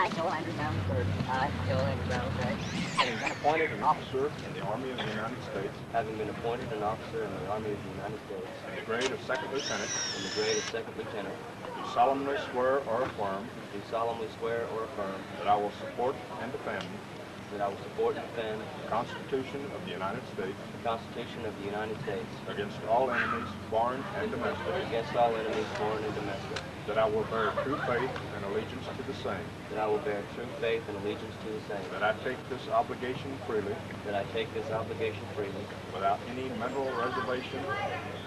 I, Joel Andrew Brown III. I, Joel Andrew Brown III. Having been appointed an officer in the Army of the United States. Having been appointed an officer in the Army of the United States. In the grade of second lieutenant. In the grade of second lieutenant. Do solemnly swear or affirm. Do solemnly swear or affirm. That I will support and defend. That I will support and defend. The Constitution of the United States. The Constitution of the United States. Against all enemies, foreign and domestic. Against all enemies, foreign and domestic. That I will bear true faith and allegiance to the same. That I will bear true faith and allegiance to the same. That I take this obligation freely. That I take this obligation freely. Without any mental reservation.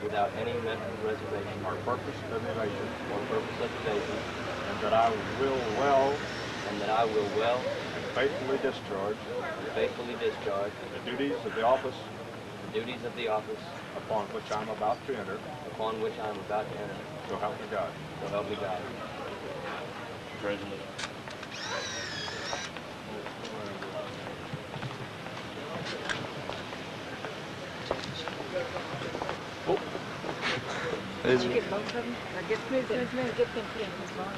Without any mental reservation. Or purpose of evasion. Or purpose of evasion. And that I will well. And that I will well. And faithfully discharge. And faithfully discharge. The duties of the office. The duties of the office. Upon which I am about to enter. Upon which I am about to enter. So help me God. So help me God. President. Oh. Did you get both of them? Or get them put in his phone?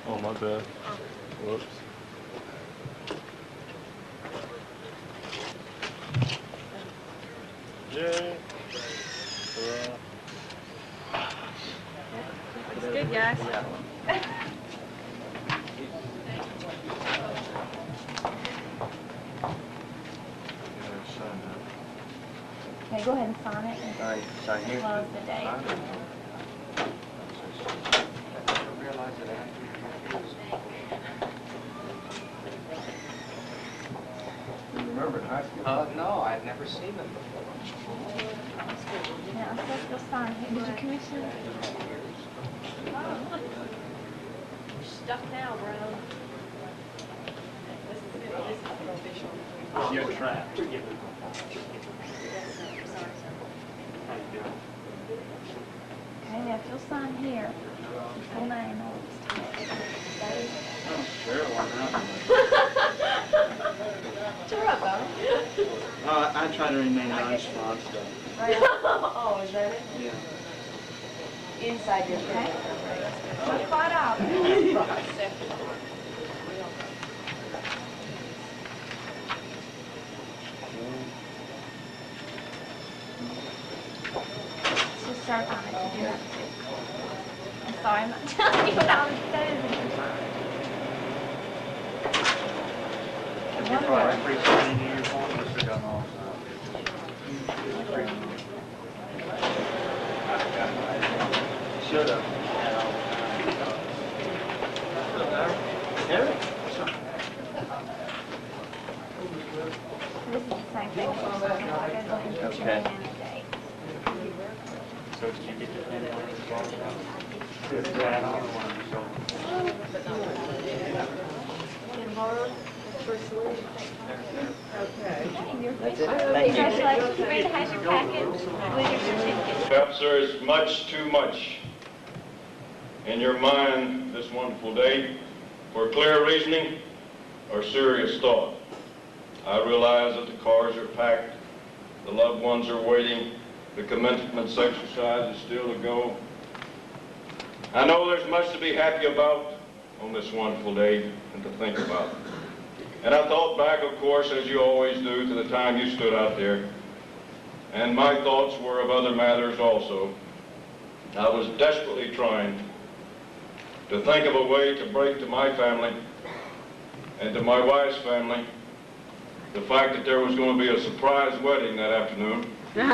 Oh, my bad. Whoops. Yay. It's good, guys. Okay, go ahead and sign it and All right, sign here. close the date. You remember in high school? No, I'd never seen them before. Now, I'm supposed to sign here. Did you commission? You're stuck now, bro. This is official. You're trapped. Okay, now if you'll sign here, full name on it. Sure, why not? Cheer up, though. I try to remain non-responsive. Oh, is that it? Yeah. Inside your Okay. face. Look quite out. Just start on it to do that too. I'm sorry, I'm not telling you what I was doing. You're probably pretty soon in your phone, but you're done all. Should have. Eric? This is the same thing. Okay. So did you get the pen on this ball now? That's it. Thank you. Congratulations, Brenda has your packet with your certificate. Perhaps there is much too much in your mind this wonderful day for clear reasoning or serious thought. I realize that the cars are packed, the loved ones are waiting, the commencement exercise is still to go. I know there's much to be happy about on this wonderful day and to think about. And I thought back, of course, as you always do, to the time you stood out there. And my thoughts were of other matters also. I was desperately trying to think of a way to break to my family and to my wife's family the fact that there was going to be a surprise wedding that afternoon and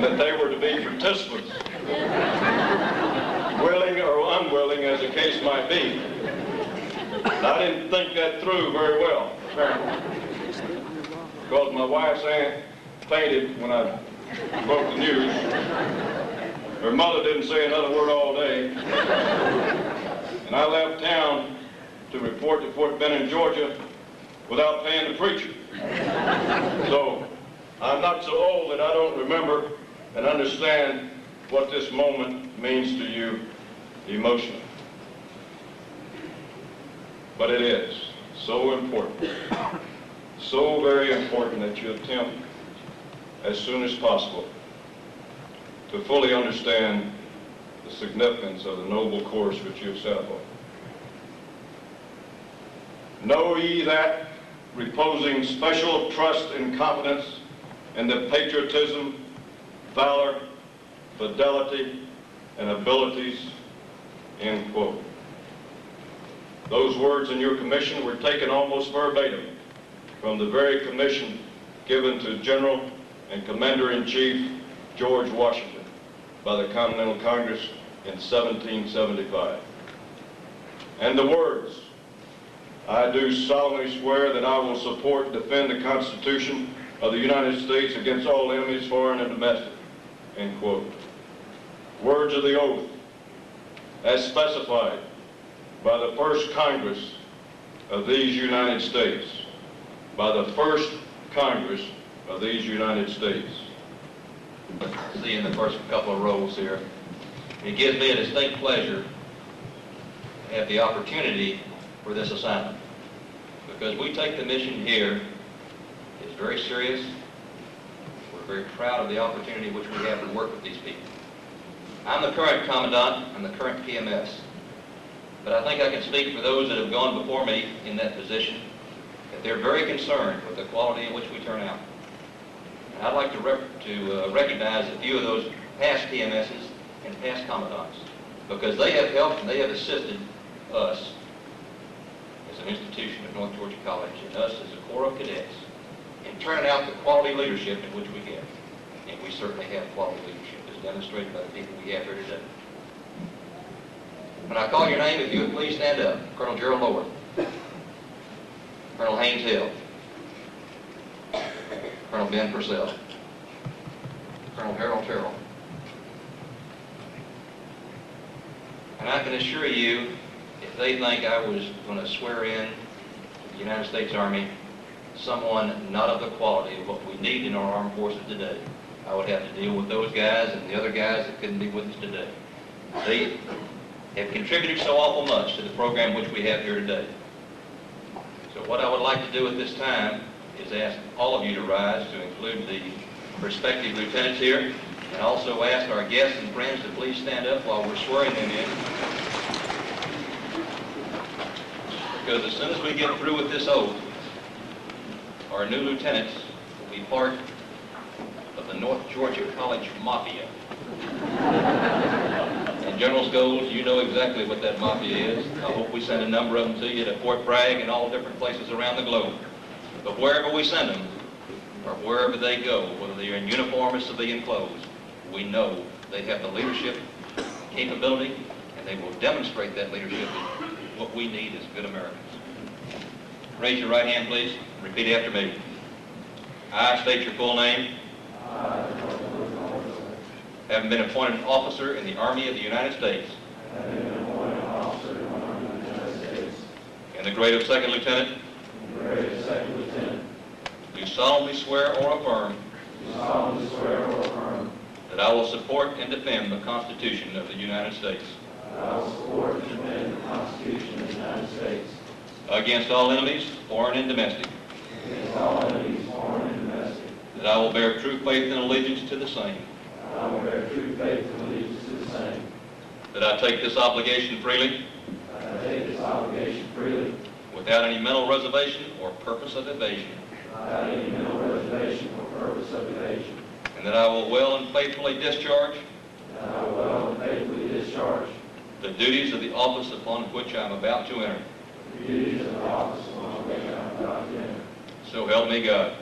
that they were to be participants, willing or unwilling as the case might be. I didn't think that through very well, apparently, because my wife's aunt fainted when I broke the news. Her mother didn't say another word all day. And I left town to report to Fort Benning, Georgia, without paying the preacher. So I'm not so old that I don't remember and understand what this moment means to you emotionally. But it is so important, so very important that you attempt as soon as possible to fully understand the significance of the noble course which you have set upon. Know ye that, reposing special trust and confidence in the patriotism, valor, fidelity, and abilities, end quote. Those words in your commission were taken almost verbatim from the very commission given to General and Commander-in-Chief George Washington by the Continental Congress in 1775. And the words, I do solemnly swear that I will support and defend the Constitution of the United States against all enemies, foreign and domestic, end quote. Words of the oath, as specified by the first Congress of these United States, by the first Congress of these United States. See in the first couple of rows here. It gives me a distinct pleasure to have the opportunity for this assignment, because we take the mission here. It's very serious. We're very proud of the opportunity which we have to work with these people. I'm the current commandant. I'm the current PMS. But I think I can speak for those that have gone before me in that position, that they're very concerned with the quality in which we turn out. And I'd like to recognize a few of those past PMSs and past commandants, because they have helped and they have assisted us as an institution at North Georgia College and us as a Corps of Cadets in turning out the quality leadership in which we get. And we certainly have quality leadership, as demonstrated by the people we have here today. When I call your name, if you would please stand up. Colonel Gerald Lower, Colonel Haynes Hill, Colonel Ben Purcell, Colonel Harold Terrell. And I can assure you, if they think I was going to swear in to the United States Army someone not of the quality of what we need in our armed forces today, I would have to deal with those guys and the other guys that couldn't be with us today. They have contributed so awful much to the program which we have here today. So what I would like to do at this time is ask all of you to rise, to include the prospective lieutenants here, and also ask our guests and friends to please stand up while we're swearing them in. Because as soon as we get through with this oath, our new lieutenants will be part of the North Georgia College Mafia. And General Scholes, you know exactly what that mafia is. I hope we send a number of them to you to Fort Bragg and all different places around the globe. But wherever we send them, or wherever they go, whether they're in uniform or civilian clothes, we know they have the leadership capability, and they will demonstrate that leadership in what we need as good Americans. Raise your right hand, please. Repeat after me. I state your full name. Having been appointed officer in the Army of the United States. In the grade of second lieutenant. Do solemnly swear or affirm. That I will support and defend the Constitution of the United States. Against all enemies, foreign and domestic. That I will bear true faith and allegiance to the same. That I take this obligation freely. Without any mental reservation or purpose of evasion. And that I will well and faithfully discharge. The duties of the office upon which I am about to enter. So help me God.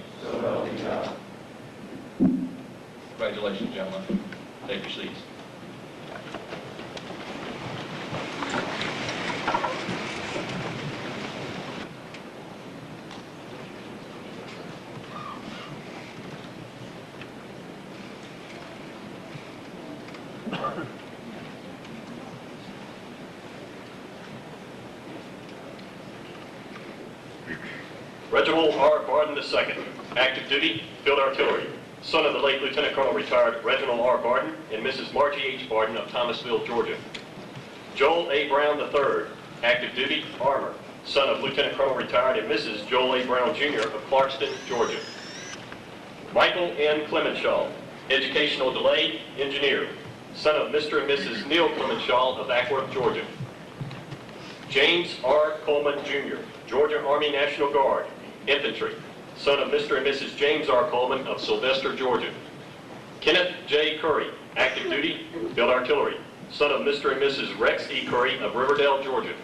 Congratulations, gentlemen. Take your seats. Reginald R. Barden II, active duty, field artillery, son of the late Lieutenant Colonel retired Reginald R. Barden and Mrs. Margie H. Barden of Thomasville, Georgia. Joel A. Brown III, active duty, armor, son of Lieutenant Colonel retired and Mrs. Joel A. Brown Jr. of Clarkston, Georgia. Michael N. Clemenshaw, educational delay, engineer, son of Mr. and Mrs. Neil Clemenshaw of Ackworth, Georgia. James R. Coleman Jr., Georgia Army National Guard, infantry, son of Mr. and Mrs. James R. Coleman of Sylvester, Georgia. Kenneth J. Curry, active duty, field artillery, son of Mr. and Mrs. Rex E. Curry of Riverdale, Georgia.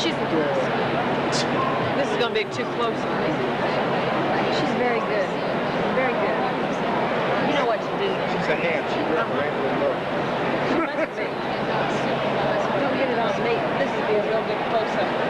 She's this is going to be too close for me. She's very good. Very good. You know what to do. She's a hand. She really rambling low. She must be. Don't get it on me. This would be a real good close-up.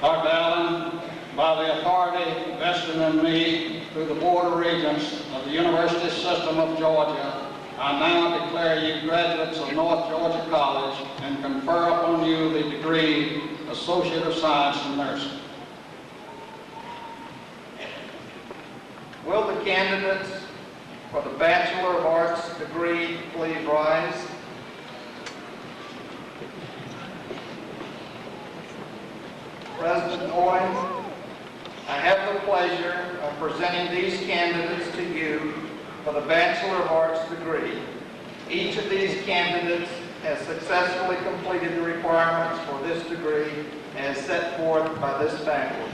Dr. Allen, by the authority vested in me through the Board of Regents of the University System of Georgia, I now declare you graduates of North Georgia College and confer upon you the degree Associate of Science in Nursing. candidates for the Bachelor of Arts degree please rise? President Owens, I have the pleasure of presenting these candidates to you for the Bachelor of Arts degree. Each of these candidates has successfully completed the requirements for this degree as set forth by this faculty.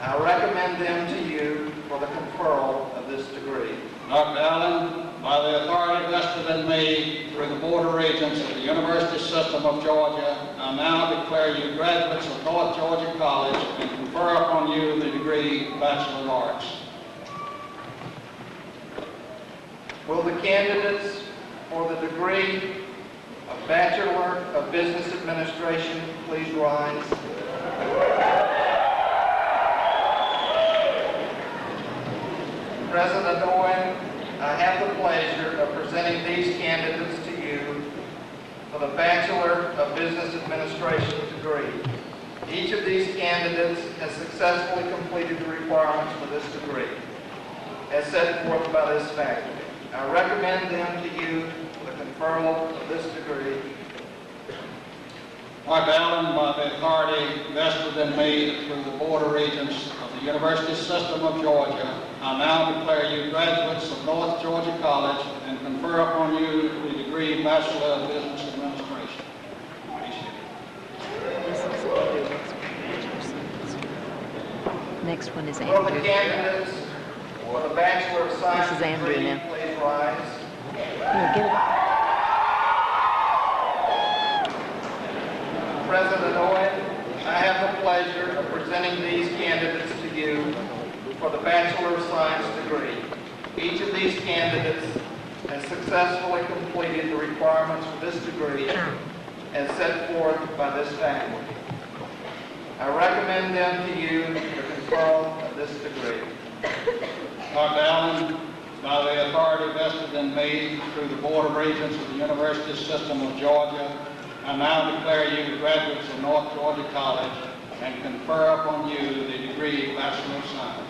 I recommend them to you for the conferral of this degree. Dr. Allen, by the authority vested in me through the Board of Regents of the University System of Georgia, I now declare you graduates of North Georgia College and confer upon you the degree Bachelor of Arts. Will the candidates for the degree of Bachelor of Business Administration please rise? President Owen, I have the pleasure of presenting these candidates to you for the Bachelor of Business Administration degree. Each of these candidates has successfully completed the requirements for this degree, as set forth by this faculty. I recommend them to you for the conferral of this degree. Dr. Allen, by the authority vested in me through the Board of Regents of the University System of Georgia, I now declare you graduates of North Georgia College and confer upon you the degree Bachelor of Business Administration. Next one is Will the Andrew. candidates for the Bachelor of Science This is Andrew degree now. please rise? Here, get it. President Owen, I have the pleasure of presenting these candidates to you for the Bachelor of Science degree. Each of these candidates has successfully completed the requirements for this degree as set forth by this faculty. I recommend them to you for conferral of this degree. Dr. Allen, by the authority vested in me through the Board of Regents of the University System of Georgia, I now declare you graduates of North Georgia College and confer upon you the degree Bachelor of Science.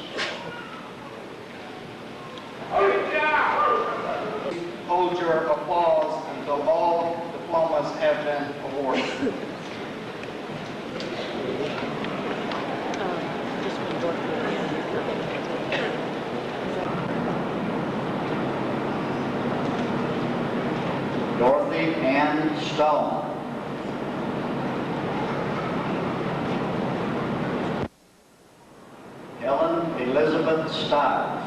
Hold your applause until all diplomas have been awarded. Dorothy Ann Stone. Helen Elizabeth Stiles.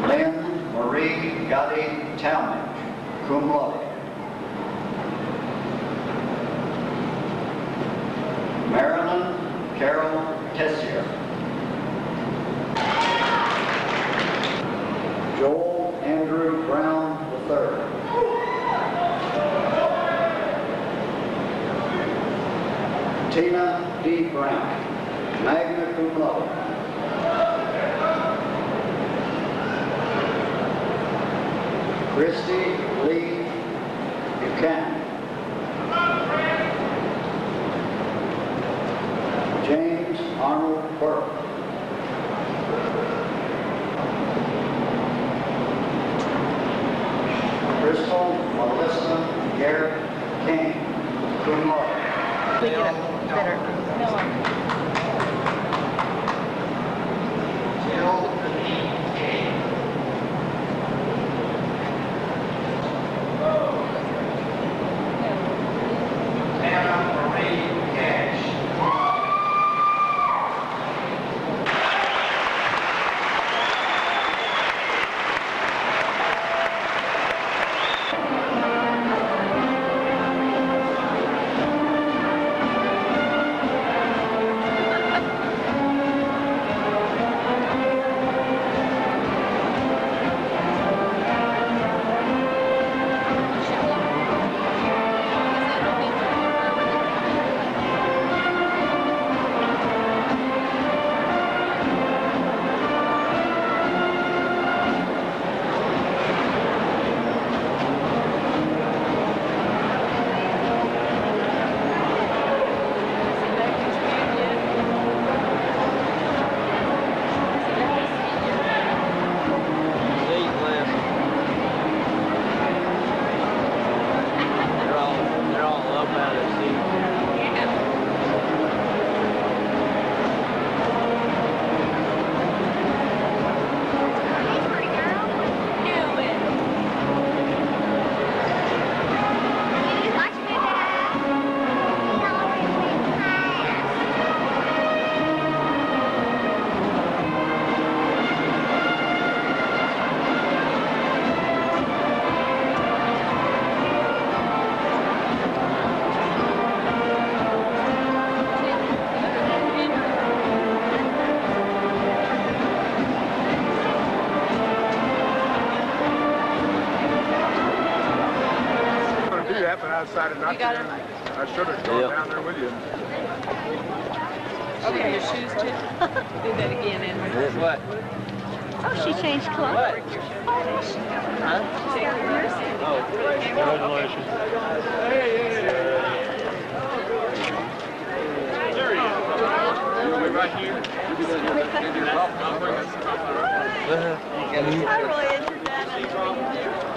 Lynn Marie Gotti Talmadge, cum laude. Marilyn Carol Tessier. Joel Andrew Brown III. Tina D. Brown, magna cum laude. Christy Lee Buchanan. James Arnold Burke. Crystal Melissa Garrett King, cum laude. We get a better. Jill Deneen King. Anna Marie Cash. I decided not You got to. him? I should have gone down there with you. Okay, your shoes too? Do that again, Andrew. What? Oh, she changed clothes. Huh? Oh, Congratulations. There he is. You'll be right here. I'll bring us. I really entered that.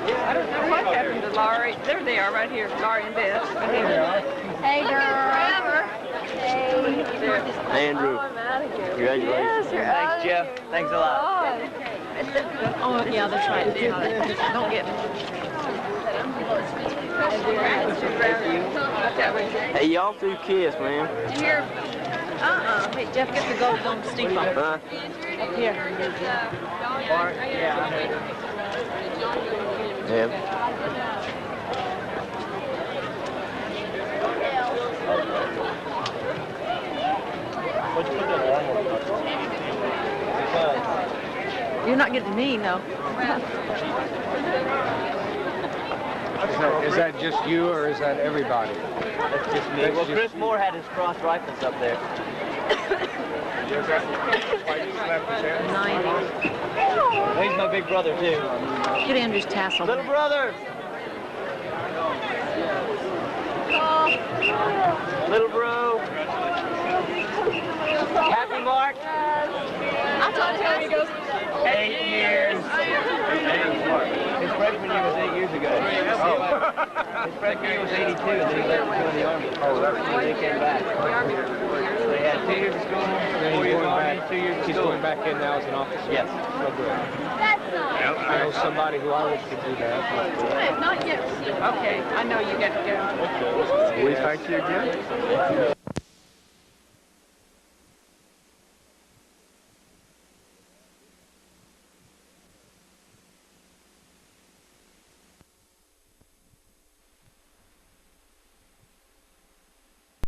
I don't know what happened to Laurie. There they are, right here. Laurie and Beth. Right here. Hey, girl. Hey. Andrew. Oh, I'm out of here. Congratulations. Yes, you're out Thanks, of Jeff. here. Thanks a lot. Oh, yeah, that's right. Don't get me. Hey, y'all two kiss, man. Here. Hey, Jeff, get the gold on the steam bump. Huh? Up here. Yeah. What'd you put that arm on? You're not getting me, no. Is that just you, or is that everybody? That's just me. Well, Chris Moore had his cross rifles up there. 90. He's my big brother, too. Get Andrew's tassel. Little brother! Little bro! Happy Mark! I'll talk to him. He goes, 8 years! His freshman year was 8 years ago. His freshman year was 82, and then he left to join the Army. Oh, that's when they came back. So they had 2 years of school, 4 years Army, 2 years of school. He's going back in now as an officer? Yes. Oh, good. I know somebody who always could do that. not yet. Okay, I know you got to go. We thank you again.